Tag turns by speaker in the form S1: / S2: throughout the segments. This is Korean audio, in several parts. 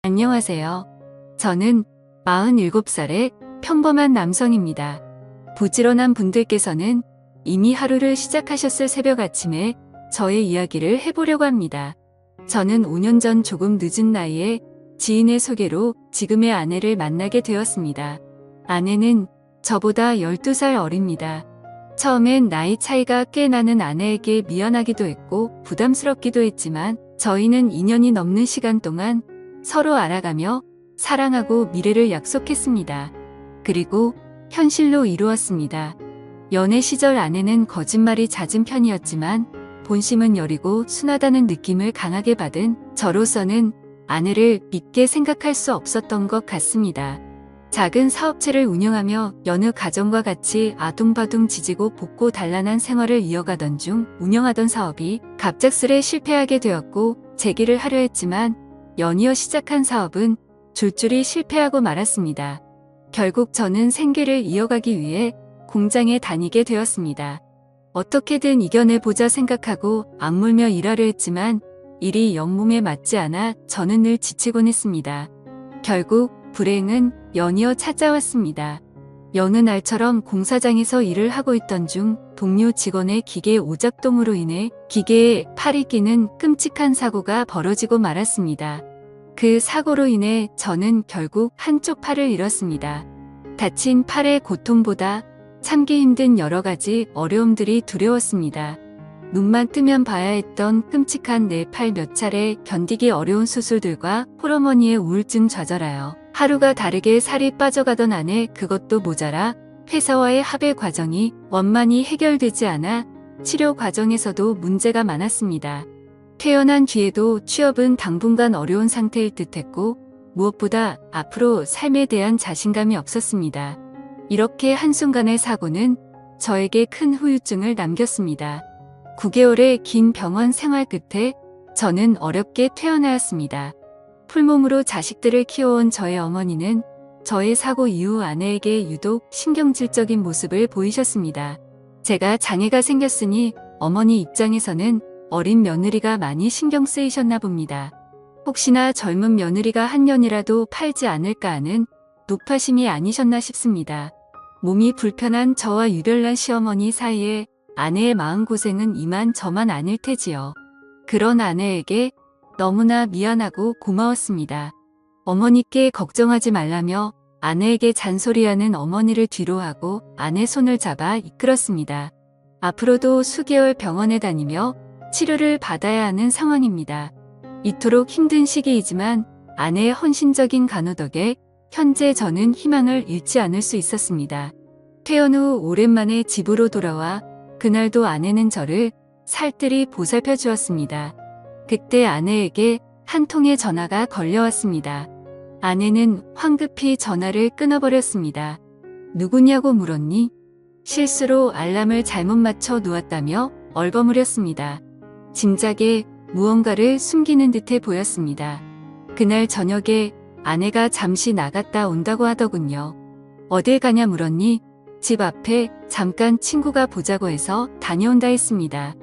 S1: 안녕하세요. 저는 47살의 평범한 남성입니다. 부지런한 분들께서는 이미 하루를 시작하셨을 새벽 아침에 저의 이야기를 해보려고 합니다. 저는 5년 전 조금 늦은 나이에 지인의 소개로 지금의 아내를 만나게 되었습니다. 아내는 저보다 12살 어립니다. 처음엔 나이 차이가 꽤 나는 아내에게 미안하기도 했고 부담스럽기도 했지만 저희는 2년이 넘는 시간 동안 서로 알아가며 사랑하고 미래를 약속했습니다. 그리고 현실로 이루었습니다. 연애 시절 아내는 거짓말이 잦은 편이었지만 본심은 여리고 순하다는 느낌을 강하게 받은 저로서는 아내를 믿게 생각할 수 없었던 것 같습니다. 작은 사업체를 운영하며 여느 가정과 같이 아둥바둥 지지고 볶고 단란한 생활을 이어가던 중 운영하던 사업이 갑작스레 실패하게 되었고 재기를 하려 했지만 연이어 시작한 사업은 줄줄이 실패하고 말았습니다. 결국 저는 생계를 이어가기 위해 공장에 다니게 되었습니다. 어떻게든 이겨내보자 생각하고 악물며 일하려 했지만 일이 영 몸에 맞지 않아 저는 늘 지치곤 했습니다. 결국 불행은 연이어 찾아왔습니다. 여느 날처럼 공사장에서 일을 하고 있던 중 동료 직원의 기계 오작동으로 인해 기계에 팔이 끼는 끔찍한 사고가 벌어지고 말았습니다. 그 사고로 인해 저는 결국 한쪽 팔을 잃었습니다. 다친 팔의 고통보다 참기 힘든 여러 가지 어려움들이 두려웠습니다. 눈만 뜨면 봐야 했던 끔찍한 내 팔 몇 차례 견디기 어려운 수술들과 홀어머니의 우울증 좌절하여 하루가 다르게 살이 빠져가던 아내 그것도 모자라 회사와의 합의 과정이 원만히 해결되지 않아 치료 과정에서도 문제가 많았습니다. 퇴원한 뒤에도 취업은 당분간 어려운 상태일 듯했고 무엇보다 앞으로 삶에 대한 자신감이 없었습니다. 이렇게 한순간의 사고는 저에게 큰 후유증을 남겼습니다. 9개월의 긴 병원 생활 끝에 저는 어렵게 퇴원하였습니다. 풀몸으로 자식들을 키워온 저의 어머니는 저의 사고 이후 아내에게 유독 신경질적인 모습을 보이셨습니다. 제가 장애가 생겼으니 어머니 입장에서는 어린 며느리가 많이 신경 쓰이셨나 봅니다. 혹시나 젊은 며느리가 한 년이라도 팔지 않을까 하는 노파심이 아니셨나 싶습니다. 몸이 불편한 저와 유별난 시어머니 사이에 아내의 마음고생은 이만저만 아닐 테지요. 그런 아내에게 너무나 미안하고 고마웠습니다. 어머니께 걱정하지 말라며 아내에게 잔소리하는 어머니를 뒤로하고 아내 손을 잡아 이끌었습니다. 앞으로도 수개월 병원에 다니며 치료를 받아야 하는 상황입니다. 이토록 힘든 시기이지만 아내의 헌신적인 간호 덕에 현재 저는 희망을 잃지 않을 수 있었습니다. 퇴원 후 오랜만에 집으로 돌아와 그날도 아내는 저를 살뜰히 보살펴 주었습니다. 그때 아내에게 한 통의 전화가 걸려왔습니다. 아내는 황급히 전화를 끊어버렸습니다. 누구냐고 물었니? 실수로 알람을 잘못 맞춰 놓았다며 얼버무렸습니다. 짐작에 무언가를 숨기는 듯해 보였습니다. 그날 저녁에 아내가 잠시 나갔다 온다고 하더군요. 어딜 가냐 물었니? 집 앞에 잠깐 친구가 보자고 해서 다녀온다 했습니다.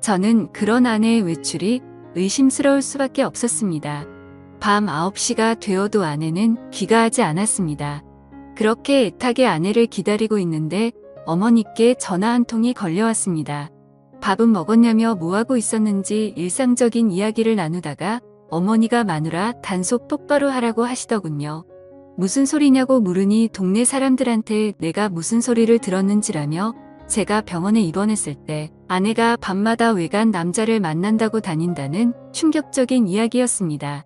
S1: 저는 그런 아내의 외출이 의심스러울 수밖에 없었습니다. 밤 9시가 되어도 아내는 귀가하지 않았습니다. 그렇게 애타게 아내를 기다리고 있는데 어머니께 전화 한 통이 걸려왔습니다. 밥은 먹었냐며 뭐하고 있었는지 일상적인 이야기를 나누다가 어머니가 마누라 단속 똑바로 하라고 하시더군요. 무슨 소리냐고 물으니 동네 사람들한테 내가 무슨 소리를 들었는지라며 제가 병원에 입원했을 때 아내가 밤마다 외간 남자를 만난다고 다닌다는 충격적인 이야기였습니다.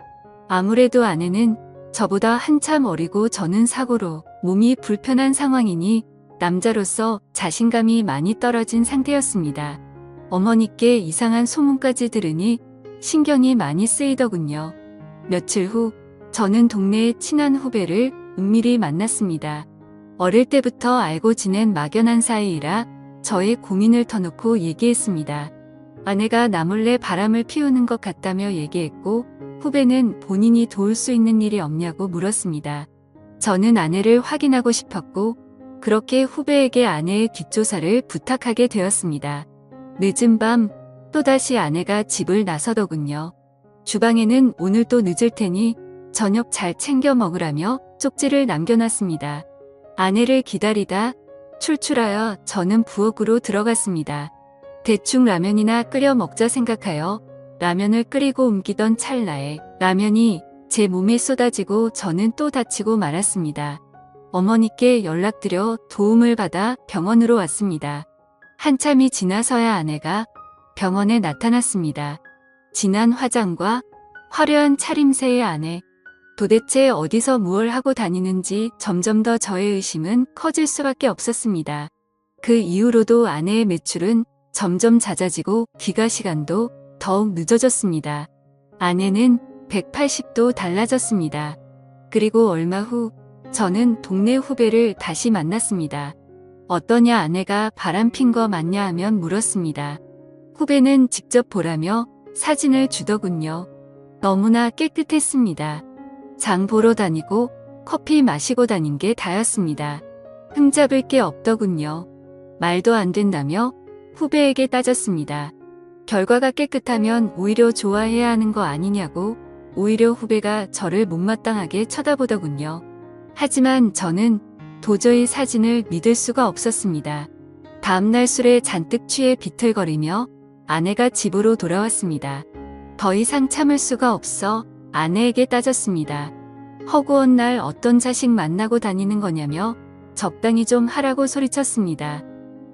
S1: 아무래도 아내는 저보다 한참 어리고 저는 사고로 몸이 불편한 상황이니 남자로서 자신감이 많이 떨어진 상태였습니다. 어머니께 이상한 소문까지 들으니 신경이 많이 쓰이더군요. 며칠 후 저는 동네의 친한 후배를 은밀히 만났습니다. 어릴 때부터 알고 지낸 막연한 사이이라 저의 고민을 터놓고 얘기했습니다. 아내가 나 몰래 바람을 피우는 것 같다며 얘기했고 후배는 본인이 도울 수 있는 일이 없냐고 물었습니다. 저는 아내를 확인하고 싶었고 그렇게 후배에게 아내의 뒷조사를 부탁하게 되었습니다. 늦은 밤 또다시 아내가 집을 나서더군요. 주방에는 오늘 또 늦을 테니 저녁 잘 챙겨 먹으라며 쪽지를 남겨놨습니다. 아내를 기다리다 출출하여 저는 부엌으로 들어갔습니다. 대충 라면이나 끓여 먹자 생각하여 라면을 끓이고 옮기던 찰나에 라면이 제 몸에 쏟아지고 저는 또 다치고 말았습니다. 어머니께 연락드려 도움을 받아 병원으로 왔습니다. 한참이 지나서야 아내가 병원에 나타났습니다. 진한 화장과 화려한 차림새의 아내. 도대체 어디서 무얼 하고 다니는지 점점 더 저의 의심은 커질 수밖에 없었습니다. 그 이후로도 아내의 매출은 점점 잦아지고 귀가 시간도 더욱 늦어졌습니다. 아내는 180도 달라졌습니다. 그리고 얼마 후 저는 동네 후배를 다시 만났습니다. 어떠냐 아내가 바람핀 거 맞냐 하면 물었습니다. 후배는 직접 보라며 사진을 주더군요. 너무나 깨끗했습니다. 장 보러 다니고 커피 마시고 다닌 게 다였습니다. 흠잡을 게 없더군요. 말도 안 된다며 후배에게 따졌습니다. 결과가 깨끗하면 오히려 좋아해야 하는 거 아니냐고 오히려 후배가 저를 못마땅하게 쳐다보더군요. 하지만 저는 도저히 사진을 믿을 수가 없었습니다. 다음날 술에 잔뜩 취해 비틀거리며 아내가 집으로 돌아왔습니다. 더 이상 참을 수가 없어 아내에게 따졌습니다. 허구한 날 어떤 자식 만나고 다니는 거냐며 적당히 좀 하라고 소리쳤습니다.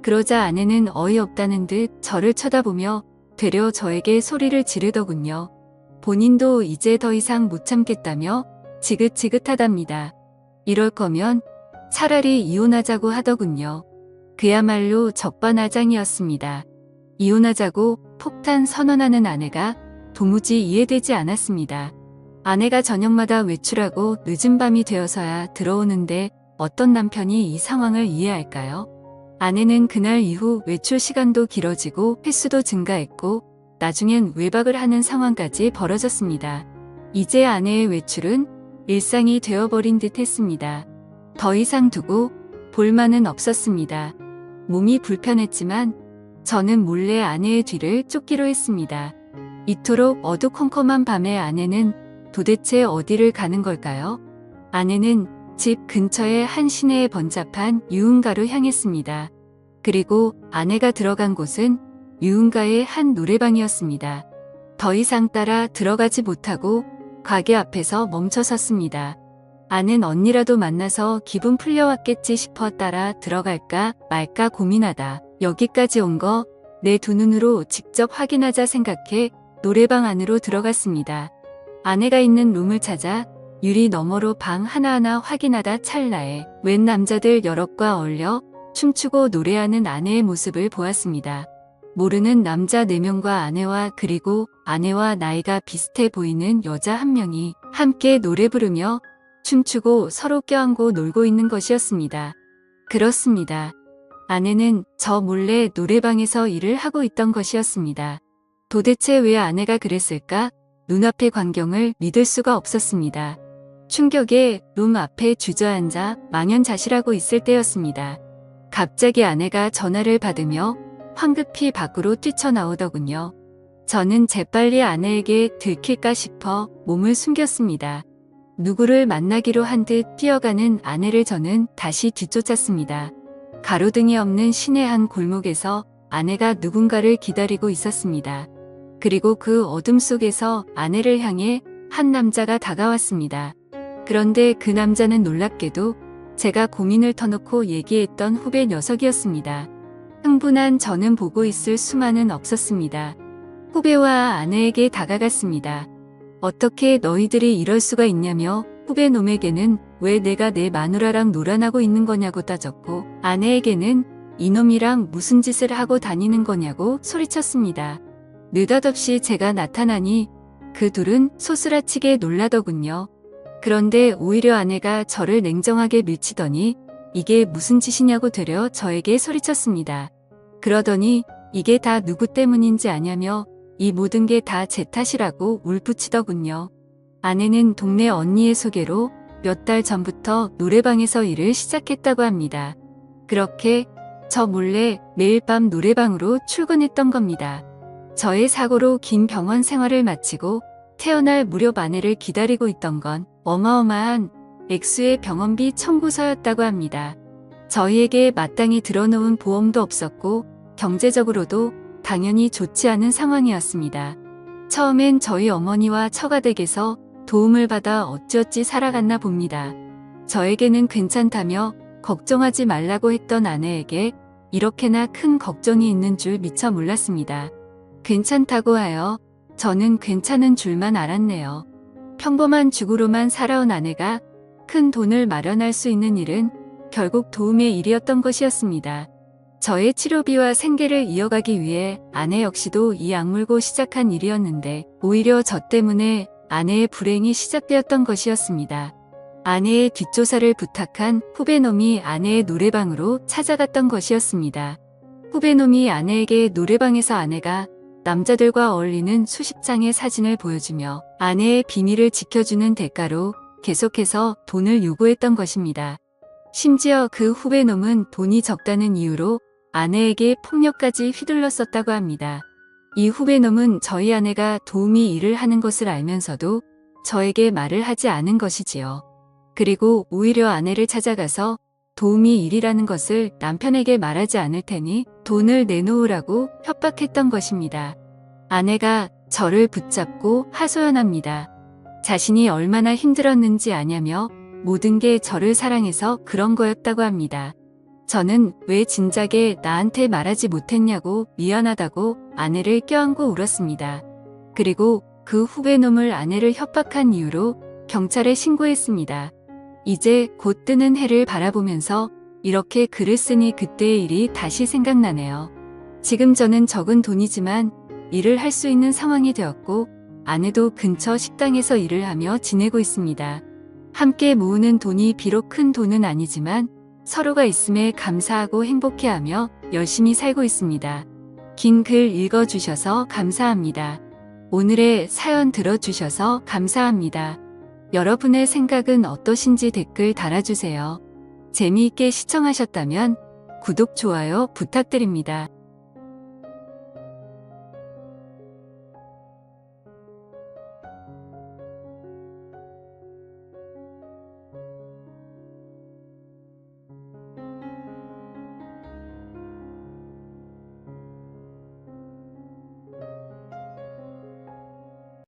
S1: 그러자 아내는 어이없다는 듯 저를 쳐다보며 되려 저에게 소리를 지르더군요. 본인도 이제 더 이상 못 참겠다며 지긋지긋하답니다. 이럴 거면 차라리 이혼하자고 하더군요. 그야말로 적반하장이었습니다. 이혼하자고 폭탄 선언하는 아내가 도무지 이해되지 않았습니다. 아내가 저녁마다 외출하고 늦은 밤이 되어서야 들어오는데 어떤 남편이 이 상황을 이해할까요? 아내는 그날 이후 외출 시간도 길어지고 횟수도 증가했고 나중엔 외박을 하는 상황까지 벌어졌습니다. 이제 아내의 외출은 일상이 되어버린 듯 했습니다. 더 이상 두고 볼만은 없었습니다. 몸이 불편했지만 저는 몰래 아내의 뒤를 쫓기로 했습니다. 이토록 어두컴컴한 밤에 아내는 도대체 어디를 가는 걸까요? 아내는 집 근처의 한 시내에 번잡한 유흥가로 향했습니다. 그리고 아내가 들어간 곳은 유흥가의 한 노래방이었습니다. 더 이상 따라 들어가지 못하고 가게 앞에서 멈춰 섰습니다. 아는 언니라도 만나서 기분 풀려왔겠지 싶어 따라 들어갈까 말까 고민하다 여기까지 온 거 내 두 눈으로 직접 확인하자 생각해 노래방 안으로 들어갔습니다. 아내가 있는 룸을 찾아 유리 너머로 방 하나하나 확인하다 찰나에 웬 남자들 여럿과 어울려 춤추고 노래하는 아내의 모습을 보았습니다. 모르는 남자 4명과 아내와 그리고 아내와 나이가 비슷해 보이는 여자 1명이 함께 노래 부르며 춤추고 서로 껴안고 놀고 있는 것이었습니다. 그렇습니다. 아내는 저 몰래 노래방에서 일을 하고 있던 것이었습니다. 도대체 왜 아내가 그랬을까? 눈앞의 광경을 믿을 수가 없었습니다. 충격에 룸 앞에 주저앉아 망연자실하고 있을 때였습니다. 갑자기 아내가 전화를 받으며 황급히 밖으로 뛰쳐나오더군요. 저는 재빨리 아내에게 들킬까 싶어 몸을 숨겼습니다. 누구를 만나기로 한 듯 뛰어가는 아내를 저는 다시 뒤쫓았습니다. 가로등이 없는 시내 한 골목에서 아내가 누군가를 기다리고 있었습니다. 그리고 그 어둠 속에서 아내를 향해 한 남자가 다가왔습니다. 그런데 그 남자는 놀랍게도 제가 고민을 터놓고 얘기했던 후배 녀석이었습니다. 흥분한 저는 보고 있을 수만은 없었습니다. 후배와 아내에게 다가갔습니다. 어떻게 너희들이 이럴 수가 있냐며 후배 놈에게는 왜 내가 내 마누라랑 놀아나고 있는 거냐고 따졌고 아내에게는 이놈이랑 무슨 짓을 하고 다니는 거냐고 소리쳤습니다. 느닷없이 제가 나타나니 그 둘은 소스라치게 놀라더군요. 그런데 오히려 아내가 저를 냉정하게 밀치더니 이게 무슨 짓이냐고 되려 저에게 소리쳤습니다. 그러더니 이게 다 누구 때문인지 아냐며 이 모든 게 다 제 탓이라고 울부치더군요. 아내는 동네 언니의 소개로 몇 달 전부터 노래방에서 일을 시작했다고 합니다. 그렇게 저 몰래 매일 밤 노래방으로 출근했던 겁니다. 저의 사고로 긴 병원 생활을 마치고 태어날 무렵 아내를 기다리고 있던 건 어마어마한 액수의 병원비 청구서였다고 합니다. 저희에게 마땅히 들어놓은 보험도 없었고 경제적으로도 당연히 좋지 않은 상황이었습니다. 처음엔 저희 어머니와 처가댁에서 도움을 받아 어찌어찌 살아갔나 봅니다. 저에게는 괜찮다며 걱정하지 말라고 했던 아내에게 이렇게나 큰 걱정이 있는 줄 미처 몰랐습니다. 괜찮다고 하여 저는 괜찮은 줄만 알았네요. 평범한 주부로만 살아온 아내가 큰 돈을 마련할 수 있는 일은 결국 도움의 일이었던 것이었습니다. 저의 치료비와 생계를 이어가기 위해 아내 역시도 이 악물고 시작한 일이었는데 오히려 저 때문에 아내의 불행이 시작되었던 것이었습니다. 아내의 뒷조사를 부탁한 후배놈이 아내의 노래방으로 찾아갔던 것이었습니다. 후배놈이 아내에게 노래방에서 아내가 남자들과 어울리는 수십 장의 사진을 보여주며 아내의 비밀을 지켜주는 대가로 계속해서 돈을 요구했던 것입니다. 심지어 그 후배놈은 돈이 적다는 이유로 아내에게 폭력까지 휘둘렀었다고 합니다. 이 후배놈은 저희 아내가 도우미 일을 하는 것을 알면서도 저에게 말을 하지 않은 것이지요. 그리고 오히려 아내를 찾아가서 도우미 일이라는 것을 남편에게 말하지 않을 테니 돈을 내놓으라고 협박했던 것입니다. 아내가 저를 붙잡고 하소연합니다. 자신이 얼마나 힘들었는지 아냐며 모든 게 저를 사랑해서 그런 거였다고 합니다. 저는 왜 진작에 나한테 말하지 못했냐고 미안하다고 아내를 껴안고 울었습니다. 그리고 그 후배놈을 아내를 협박한 이유로 경찰에 신고했습니다. 이제 곧 뜨는 해를 바라보면서 이렇게 글을 쓰니 그때의 일이 다시 생각나네요. 지금 저는 적은 돈이지만 일을 할 수 있는 상황이 되었고 아내도 근처 식당에서 일을 하며 지내고 있습니다. 함께 모으는 돈이 비록 큰 돈은 아니지만 서로가 있음에 감사하고 행복해하며 열심히 살고 있습니다. 긴 글 읽어주셔서 감사합니다. 오늘의 사연 들어주셔서 감사합니다. 여러분의 생각은 어떠신지 댓글 달아주세요. 재미있게 시청하셨다면 구독, 좋아요 부탁드립니다.